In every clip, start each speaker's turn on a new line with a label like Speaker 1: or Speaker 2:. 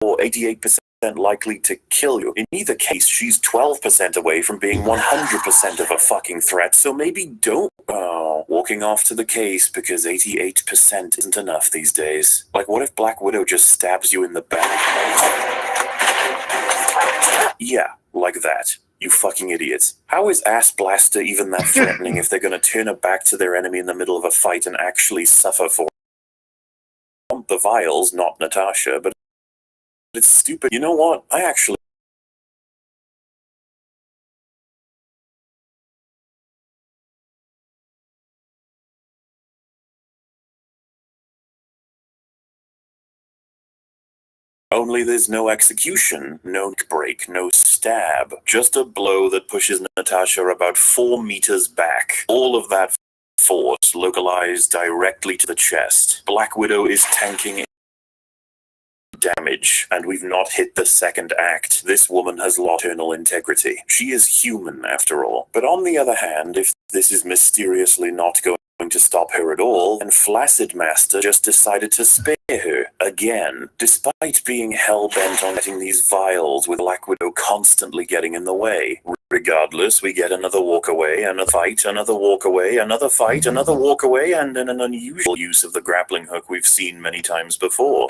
Speaker 1: 88% likely to kill you. In either case, she's 12% away from being 100% of a fucking threat, so maybe don't. Walking off to the case because 88% isn't enough these days. Like, what if Black Widow just stabs you in the back? Yeah, like that. You fucking idiots. How is Ass Blaster even that threatening if they're gonna turn her back to their enemy in the middle of a fight and actually suffer for the vials, not Natasha, but it's stupid. You know what? I actually only there's no execution, no break, no stab. Just a blow that pushes Natasha about 4 meters back. All of that force localized directly to the chest. Black Widow is tanking damage, and we've not hit the second act. This woman has lost internal integrity. She is human, after all. But on the other hand, if this is mysteriously not going to stop her at all, and Flaccid Master just decided to spare her again, despite being hell-bent on getting these vials with Black Widow constantly getting in the way. Regardless, we get another walk away, another fight, another walk away, another fight, another walk away, and an unusual use of the grappling hook we've seen many times before.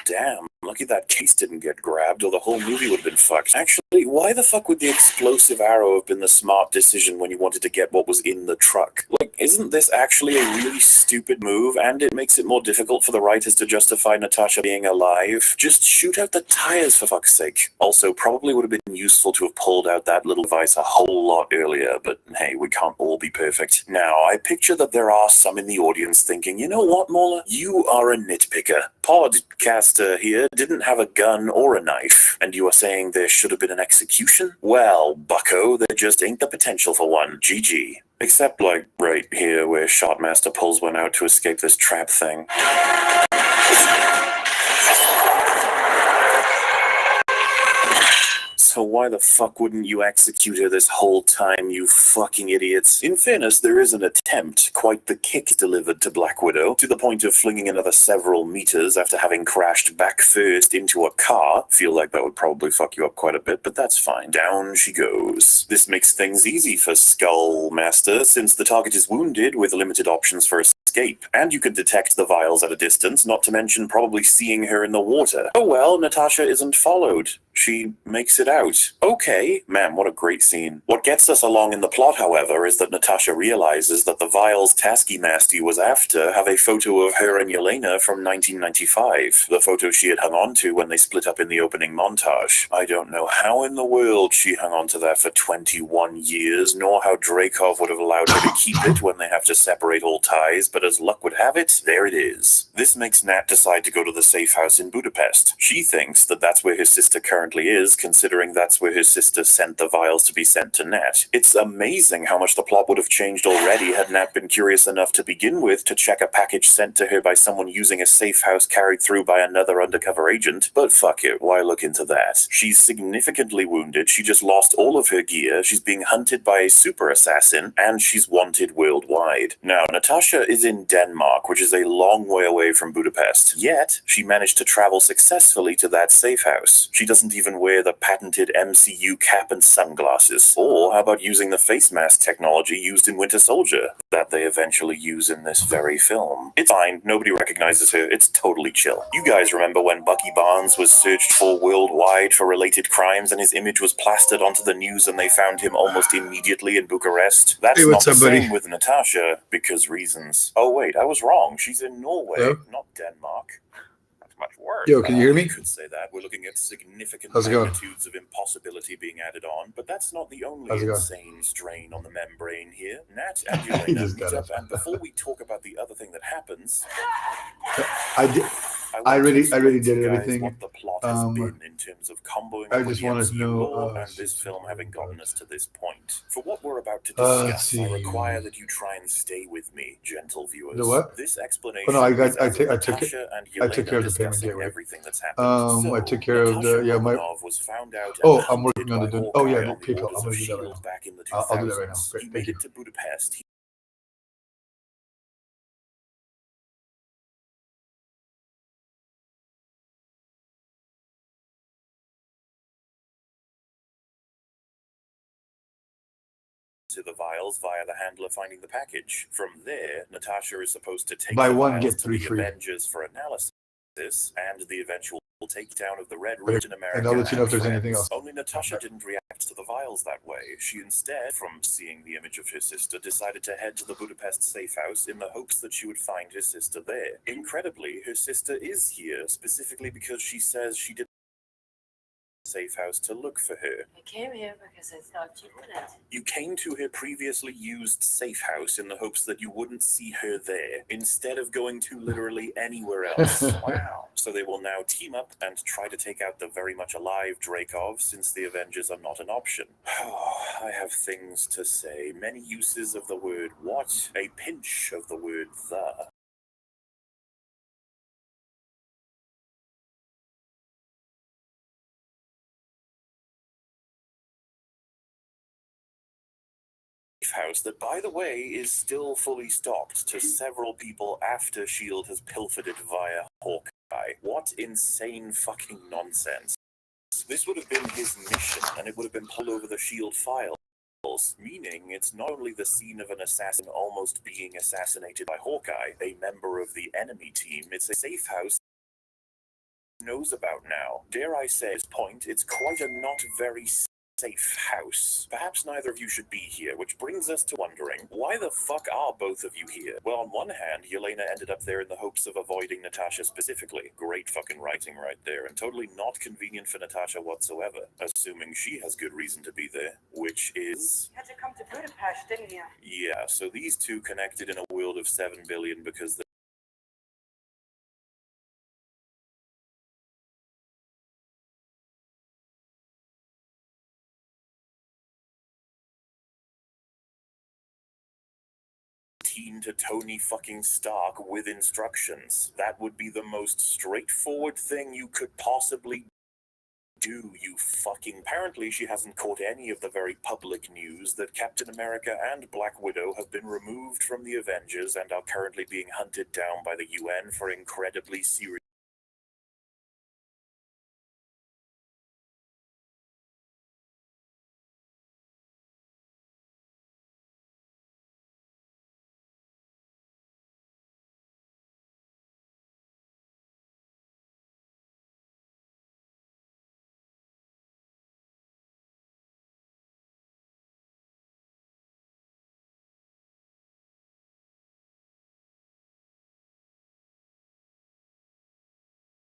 Speaker 1: Damn, lucky that case didn't get grabbed or the whole movie would have been fucked. Actually, why the fuck would the explosive arrow have been the smart decision when you wanted to get what was in the truck? Like, isn't this actually a really stupid move, and it makes it more difficult for the writers to justify Natasha being alive? Just shoot out the tires, for fuck's sake. Also, probably would have been useful to have pulled out that little device a whole lot earlier, but hey, we can't all be perfect. Now, I picture that there are some in the audience thinking, you know what, Mola? You are a nitpicker. Podcaster here didn't have a gun or a knife, and you are saying there should have been an execution? Well, bucko, there just ain't the potential for one. GG. Except, like, right here where Shotmaster pulls one out to escape this trap thing. So why the fuck wouldn't you execute her this whole time, you fucking idiots? In fairness, there is an attempt, quite the kick delivered to Black Widow, to the point of flinging another several meters after having crashed back first into a car. Feel like that would probably fuck you up quite a bit, but that's fine. Down she goes. This makes things easy for Skull Master, since the target is wounded with limited options for escape, and you can detect the vials at a distance, not to mention probably seeing her in the water. Oh well, Natasha isn't followed. She makes it out. Okay, man, what a great scene. What gets us along in the plot, however, is that Natasha realizes that the vials Tasky Masty was after have a photo of her and Yelena from 1995, the photo she had hung on to when they split up in the opening montage. I don't know how in the world she hung on to that for 21 years, nor how Dreykov would have allowed her to keep it when they have to separate all ties, but as luck would have it, there it is. This makes Nat decide to go to the safe house in Budapest. She thinks that that's where her sister currently is, considering that's where her sister sent the vials to be sent to Nat. It's amazing how much the plot would have changed already had Nat been curious enough to begin with to check a package sent to her by someone using a safe house carried through by another undercover agent, but fuck it, why look into that? She's significantly wounded, she just lost all of her gear, she's being hunted by a super assassin, and she's wanted worldwide. Now, Natasha is in Denmark, which is a long way away from Budapest, yet she managed to travel successfully to that safe house. She doesn't even wear the patented MCU cap and sunglasses. Or how about using the face mask technology used in Winter Soldier that they eventually use in this very film? It's fine, nobody recognizes her, it's totally chill. You guys remember when Bucky Barnes was searched for worldwide for related crimes and his image was plastered onto the news and they found him almost immediately in Bucharest? That's not the same with Natasha, because reasons. Oh wait, I was wrong, she's in Norway, not Denmark. Much worse.
Speaker 2: Yo, can you hear me?
Speaker 1: You could say that. We're looking at significant magnitudes of impossibility being added on, but that's not the only insane strain on the membrane here. Nat and Yelena meet up, and before we talk about the other thing that happens,
Speaker 2: I really did everything.
Speaker 1: What the plot has been in terms of comboing
Speaker 2: I just wanted to know
Speaker 1: and this film having gotten us to this point. For what we're about to discuss, I require that you try and stay with me, gentle viewers.
Speaker 2: The what?
Speaker 1: This explanation.
Speaker 2: Oh no, I took care of the payment gateway.
Speaker 1: Everything that's happened.
Speaker 2: I took care of the
Speaker 1: was found out
Speaker 2: I'm working on the PayPal. I'm gonna do that right now. I'll do that right now. Great, thank you.
Speaker 1: To Budapest. to the vials via the handler finding the package. From there, Natasha is supposed to take
Speaker 2: Buy
Speaker 1: the
Speaker 2: one,
Speaker 1: vials
Speaker 2: get
Speaker 1: to
Speaker 2: three
Speaker 1: the
Speaker 2: free.
Speaker 1: Avengers for analysis and the eventual takedown of the Red Room in America.
Speaker 2: And I'll let you know if there's
Speaker 1: friends.
Speaker 2: anything else.
Speaker 1: Only Natasha didn't react to the vials that way. She instead, from seeing the image of her sister, decided to head to the Budapest safe house in the hopes that she would find her sister there. Incredibly, her sister is here, specifically because she says she didn't safe house to look for her.
Speaker 3: I came here because I thought you wouldn't.
Speaker 1: You came to her previously used safe house in the hopes that you wouldn't see her there, instead of going to literally anywhere else. Wow. So they will now team up and try to take out the very much alive Dreykov, since the Avengers are not an option. I have things to say. Many uses of the word what, a pinch of the word the. House that, by the way, is still fully stocked to several people after S.H.I.E.L.D. has pilfered it via Hawkeye. What insane fucking nonsense. This would have been his mission, and it would have been pulled over the S.H.I.E.L.D. files, meaning it's not only the scene of an assassin almost being assassinated by Hawkeye, a member of the enemy team, it's a safe house knows about now. Dare I say, at this point, it's quite a not very safe house. Perhaps neither of you should be here, which brings us to wondering, why the fuck are both of you here? Well, on one hand, Yelena ended up there in the hopes of avoiding Natasha specifically. Great fucking writing right there, and totally not convenient for Natasha whatsoever, assuming she has good reason to be there, which is...
Speaker 3: You had to come to Budapest, didn't you?
Speaker 1: Yeah, so these two connected in a world of 7 billion because the to Tony fucking Stark with instructions. That would be the most straightforward thing you could possibly do, you fucking... Apparently she hasn't caught any of the very public news that Captain America and Black Widow have been removed from the Avengers and are currently being hunted down by the UN for incredibly serious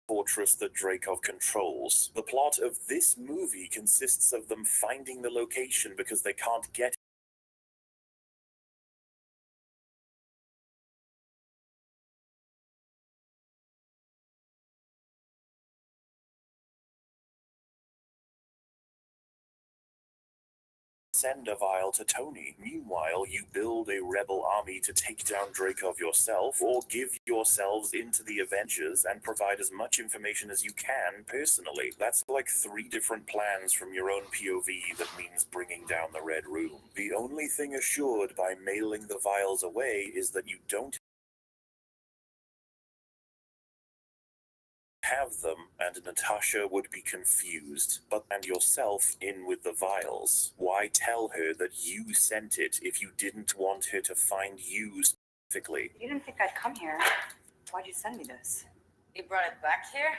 Speaker 1: fortress that Dreykov controls. The plot of this movie consists of them finding the location because they can't get send a vial to Tony. Meanwhile, you build a rebel army to take down Dreykov yourself, or give yourselves into the Avengers and provide as much information as you can personally. That's like 3 different plans from your own POV that means bringing down the Red Room. The only thing assured by mailing the vials away is that you don't have them, and Natasha would be confused, and yourself in with the vials. Why tell her that you sent it if you didn't want her to find you specifically?
Speaker 3: You didn't think I'd come here. Why'd you send me this?
Speaker 4: You brought it back here?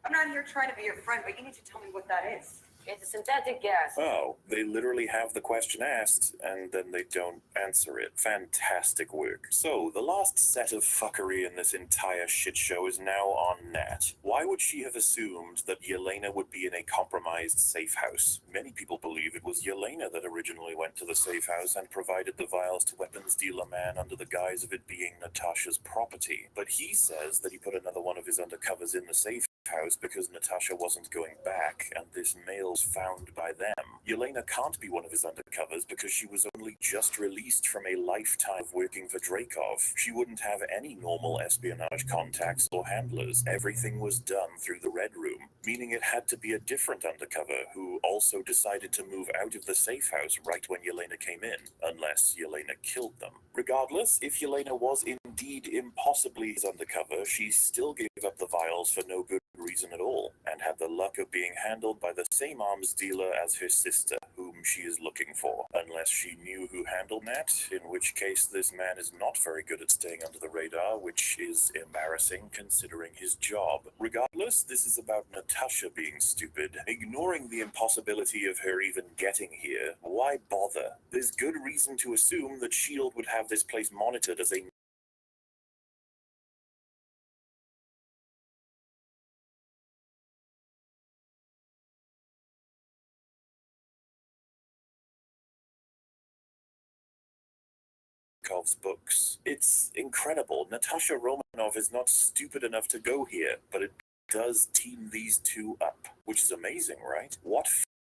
Speaker 3: I'm not here trying to be your friend, but you need to tell me what that is.
Speaker 4: It's a synthetic gas.
Speaker 1: Oh, they literally have the question asked, and then they don't answer it. Fantastic work. So, the last set of fuckery in this entire shit show is now on Nat. Why would she have assumed that Yelena would be in a compromised safe house? Many people believe it was Yelena that originally went to the safe house and provided the vials to weapons dealer man under the guise of it being Natasha's property. But he says that he put another one of his undercovers in the safe house because Natasha wasn't going back, and this mail's found by them. Yelena can't be one of his undercovers because she was only just released from a lifetime of working for Dreykov. She wouldn't have any normal espionage contacts or handlers. Everything was done through the Red Room, meaning it had to be a different undercover who also decided to move out of the safe house right when Yelena came in, unless Yelena killed them. Regardless, if Yelena was indeed impossibly his undercover, she still gave up the vials for no good reason at all, and had the luck of being handled by the same arms dealer as her sister, whom whom she is looking for. Unless she knew who handled Nat, in which case this man is not very good at staying under the radar, which is embarrassing considering his job. Regardless, this is about Natasha being stupid. Ignoring the impossibility of her even getting here, why bother? There's good reason to assume that S.H.I.E.L.D. would have this place monitored as a Chekhov's books. It's incredible. Natasha Romanoff is not stupid enough to go here, but it does team these two up, which is amazing, right? What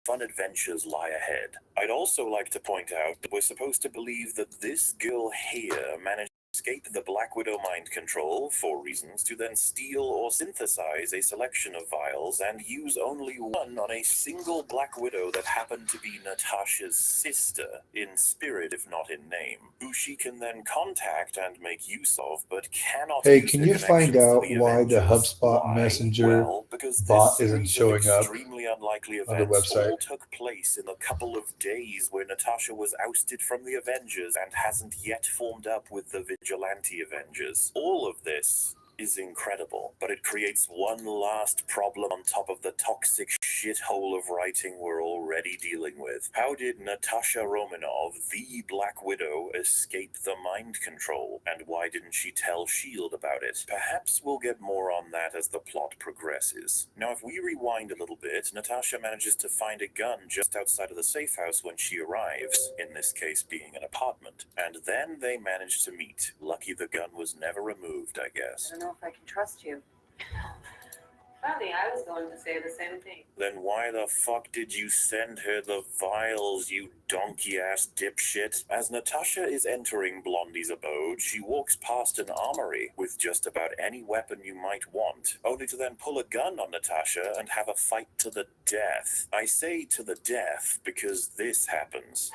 Speaker 1: fun adventures lie ahead. I'd also like to point out that we're supposed to believe that this girl here managed to escape the Black Widow mind control for reasons to then steal or synthesize a selection of vials and use only one on a single Black Widow that happened to be Natasha's sister, in spirit if not in name, who she can then contact and make use of, but cannot
Speaker 2: Hey,
Speaker 1: use
Speaker 2: can
Speaker 1: her
Speaker 2: you find
Speaker 1: connections
Speaker 2: out
Speaker 1: to the
Speaker 2: why the
Speaker 1: Avengers.
Speaker 2: HubSpot
Speaker 1: Why?
Speaker 2: Messenger
Speaker 1: Well, because
Speaker 2: bot
Speaker 1: this
Speaker 2: isn't
Speaker 1: series of
Speaker 2: showing up
Speaker 1: extremely unlikely
Speaker 2: on the
Speaker 1: events
Speaker 2: website?
Speaker 1: all took place in the couple of days where Natasha was ousted from the Avengers and hasn't yet formed up with the Vigilante Avengers. All of this is incredible, but it creates one last problem on top of the toxic shithole of writing we're already dealing with. How did Natasha Romanov, the Black Widow, escape the mind control? And why didn't she tell S.H.I.E.L.D. about it? Perhaps we'll get more on that as the plot progresses. Now, if we rewind a little bit, Natasha manages to find a gun just outside of the safe house when she arrives, in this case being an apartment. And then they manage to meet. Lucky the gun was never removed, I guess.
Speaker 3: I don't know if I can trust you.
Speaker 4: Funny, I was going to say the same thing.
Speaker 1: Then why the fuck did you send her the vials, you donkey-ass dipshit? As Natasha is entering Blondie's abode, she walks past an armory with just about any weapon you might want, only to then pull a gun on Natasha and have a fight to the death. I say to the death because this happens.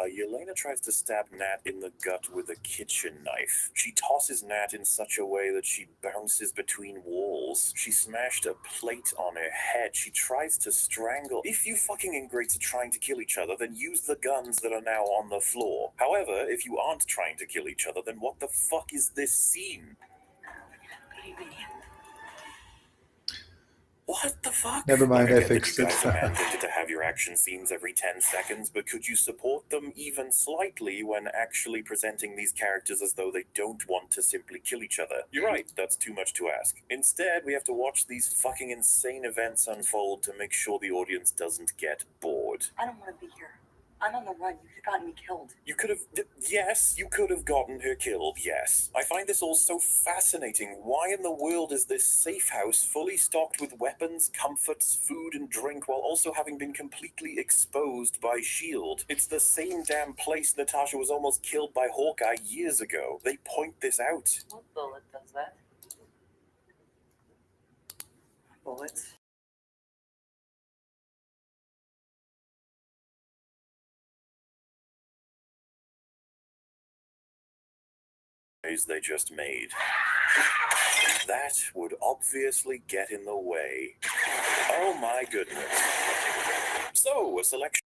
Speaker 1: Yelena tries to stab Nat in the gut with a kitchen knife. She tosses Nat in such a way that she bounces between walls. She smashed a plate on her head. She tries to strangle. If you fucking ingrates are trying to kill each other, then use the guns that are now on the floor. However, if you aren't trying to kill each other, then what the fuck is this scene? What the fuck?
Speaker 2: Never mind,
Speaker 1: Like, I
Speaker 2: I
Speaker 1: get that
Speaker 2: fixed
Speaker 1: you
Speaker 2: it.
Speaker 1: guys are mandated to have your action scenes every 10 seconds, but could you support them even slightly when actually presenting these characters as though they don't want to simply kill each other? You're right, that's too much to ask. Instead, we have to watch these fucking insane events unfold to make sure the audience doesn't get bored.
Speaker 3: I don't want to be here. I'm on the run. You could have gotten me killed.
Speaker 1: You could have, yes, you could have gotten her killed, yes. I find this all so fascinating. Why in the world is this safe house fully stocked with weapons, comforts, food, and drink while also having been completely exposed by S.H.I.E.L.D.? It's the same damn place Natasha was almost killed by Hawkeye years ago. They point this out.
Speaker 4: What bullet does that?
Speaker 3: Bullets.
Speaker 1: They just made. That would obviously get in the way. Oh my goodness. So, a selection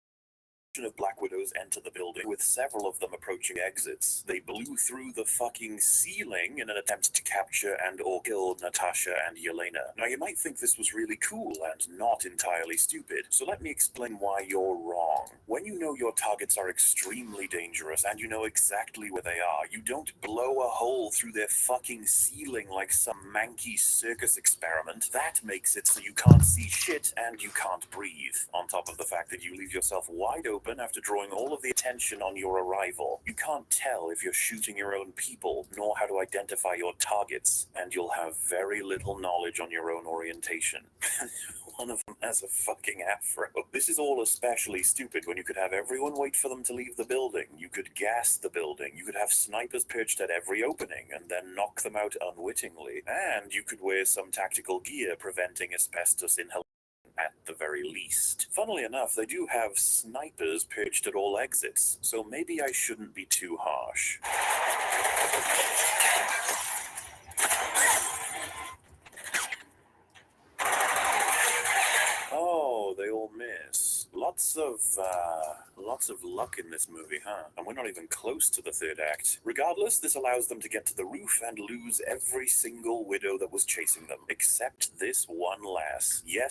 Speaker 1: of Black Widows enter the building, with several of them approaching exits. They blew through the fucking ceiling in an attempt to capture and or kill Natasha and Yelena. Now, you might think this was really cool and not entirely stupid, so let me explain why you're wrong. When you know your targets are extremely dangerous and you know exactly where they are, you don't blow a hole through their fucking ceiling like some manky circus experiment. That makes it so you can't see shit and you can't breathe. On top of the fact that you leave yourself wide open after drawing all of the attention on your arrival. You can't tell if you're shooting your own people, nor how to identify your targets, and you'll have very little knowledge on your own orientation. One of them has a fucking afro. This is all especially stupid when you could have everyone wait for them to leave the building. You could gas the building. You could have snipers perched at every opening and then knock them out unwittingly. And you could wear some tactical gear preventing asbestos inhalation at the very least. Funnily enough, they do have snipers perched at all exits, so maybe I shouldn't be too harsh. this. Lots of luck in this movie, huh? And we're not even close to the third act. Regardless, this allows them to get to the roof and lose every single widow that was chasing them, except this one lass. Yes,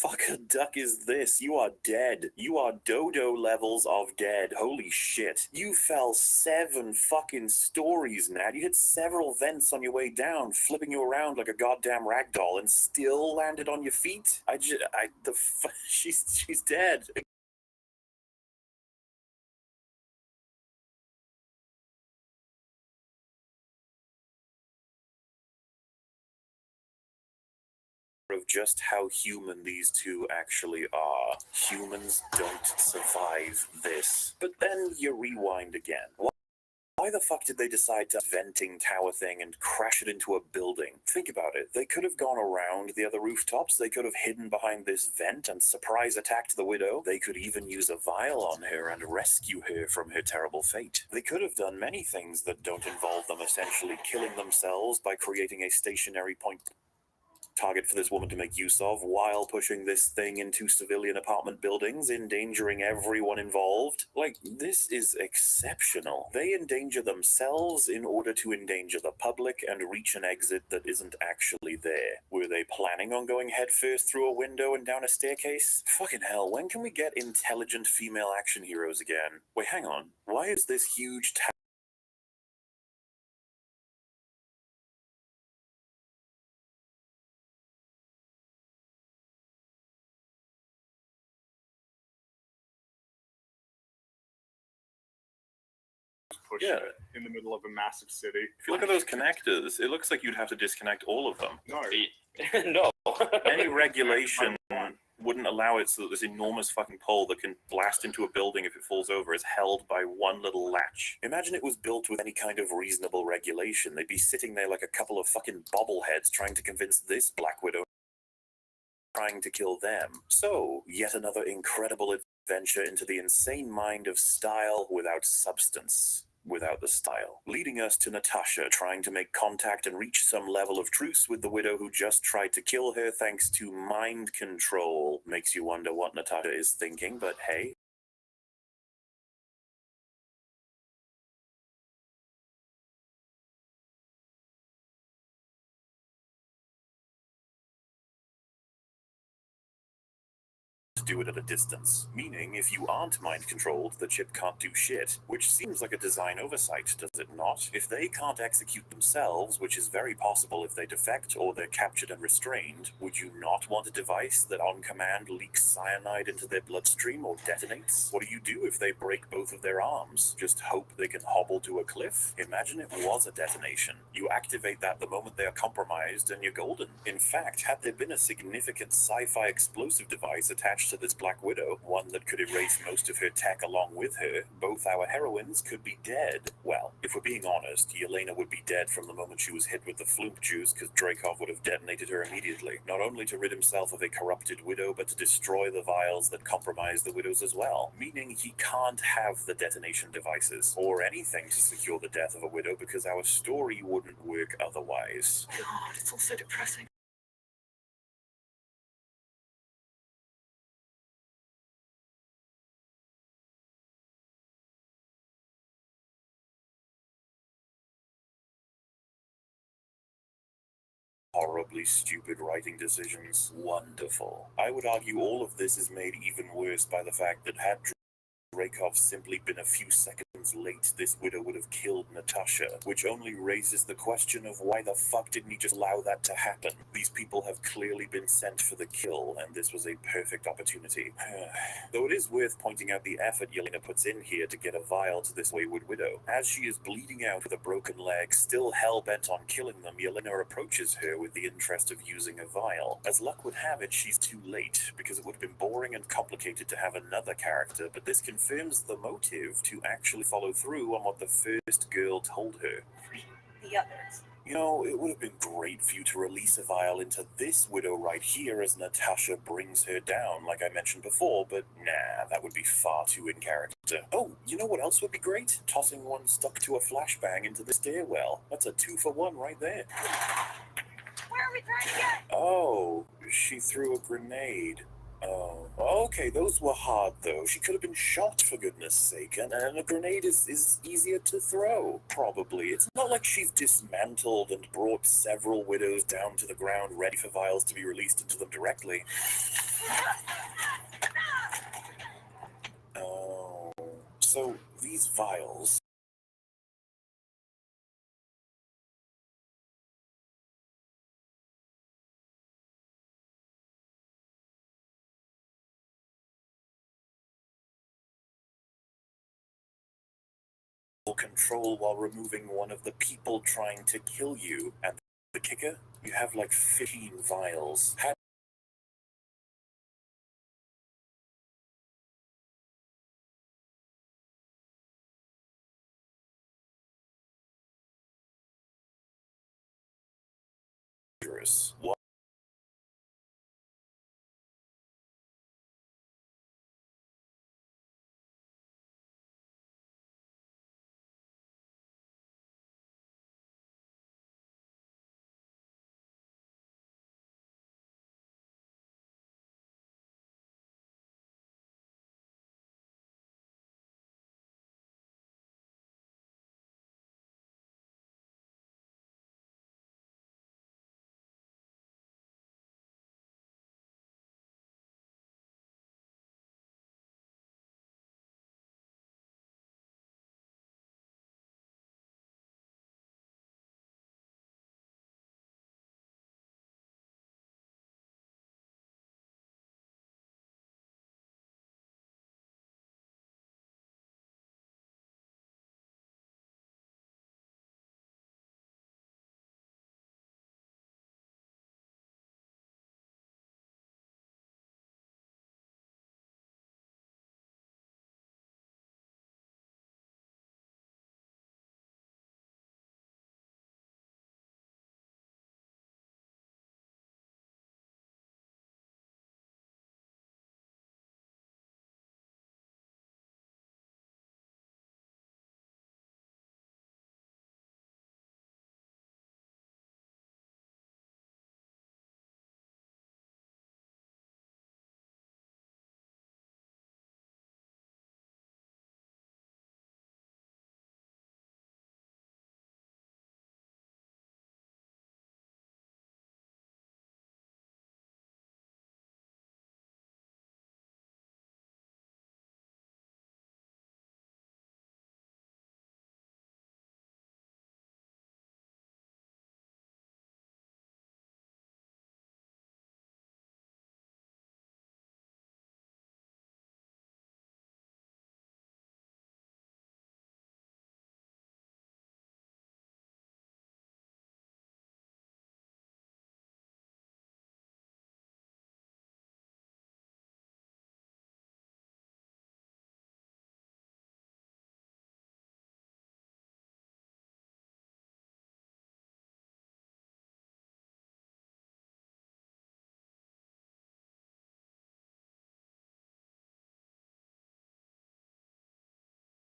Speaker 1: fuck a duck is this? You are dead. You are dodo levels of dead. Holy shit. You fell 7 fucking stories, Nat. You hit several vents on your way down, flipping you around like a goddamn ragdoll, and still landed on your feet? She's dead. Of just how human these two actually are. Humans don't survive this. But then you rewind again. Why the fuck did they decide to venting tower thing and crash it into a building? Think about it. They could have gone around the other rooftops. They could have hidden behind this vent and surprise attacked the widow. They could even use a vial on her and rescue her from her terrible fate. They could have done many things that don't involve them essentially killing themselves by creating a stationary point target for this woman to make use of while pushing this thing into civilian apartment buildings, endangering everyone involved. Like, this is exceptional. They endanger themselves in order to endanger the public and reach an exit that isn't actually there. Were they planning on going headfirst through a window and down a staircase? Fucking hell, when can we get intelligent female action heroes again? Wait, hang on. Why is this huge
Speaker 5: push it in the middle of a massive city.
Speaker 1: If you look at those connectors, it looks like you'd have to disconnect all of them.
Speaker 5: No.
Speaker 6: No.
Speaker 1: Any regulation wouldn't allow it so that this enormous fucking pole that can blast into a building if it falls over is held by one little latch. Imagine it was built with any kind of reasonable regulation. They'd be sitting there like a couple of fucking bobbleheads trying to convince this Black Widow trying to kill them. So, yet another incredible adventure into the insane mind of style without substance. Without the style, leading us to Natasha trying to make contact and reach some level of truce with the widow who just tried to kill her thanks to mind control. Makes you wonder what Natasha is thinking, but hey. Do it at a distance, meaning if you aren't mind controlled, the chip can't do shit, which seems like a design oversight, does it not? If they can't execute themselves, which is very possible if they defect or they're captured and restrained, would you not want a device that on command leaks cyanide into their bloodstream or detonates? What do you do if they break both of their arms? Just hope they can hobble to a cliff? Imagine it was a detonation. You activate that the moment they are compromised and you're golden. In fact, had there been a significant sci-fi explosive device attached to this Black Widow, one that could erase most of her tech along with her, both our heroines could be dead. Well, if we're being honest, Yelena would be dead from the moment she was hit with the floop juice because Dreykov would have detonated her immediately, not only to rid himself of a corrupted widow, but to destroy the vials that compromise the widows as well, meaning he can't have the detonation devices or anything to secure the death of a widow because our story wouldn't work otherwise.
Speaker 3: God, it's all so depressing.
Speaker 1: Horribly stupid writing decisions. Wonderful. I would argue all of this is made even worse by the fact that had Dreykov simply been a few seconds late this widow would have killed Natasha, which only raises the question of why the fuck didn't he just allow that to happen? These people have clearly been sent for the kill, and this was a perfect opportunity. Though it is worth pointing out the effort Yelena puts in here to get a vial to this wayward widow. As she is bleeding out with a broken leg, still hell-bent on killing them, Yelena approaches her with the interest of using a vial. As luck would have it, she's too late, because it would have been boring and complicated to have another character, but this confirms the motive to actually follow through on what the first girl told her.
Speaker 3: The others.
Speaker 1: You know, it would have been great for you to release a vial into this widow right here as Natasha brings her down, like I mentioned before, but nah, that would be far too in character. Oh, you know what else would be great? Tossing one stuck to a flashbang into the stairwell. That's a 2-for-1 right there.
Speaker 3: Where are we trying to get?
Speaker 1: Oh, she threw a grenade. Oh, okay, those were hard though. She could have been shot for goodness sake, and a grenade is easier to throw, probably. It's not like she's dismantled and brought several widows down to the ground ready for vials to be released into them directly. Oh, so these vials... control while removing one of the people trying to kill you. And the kicker? You have like 15 vials. Dangerous.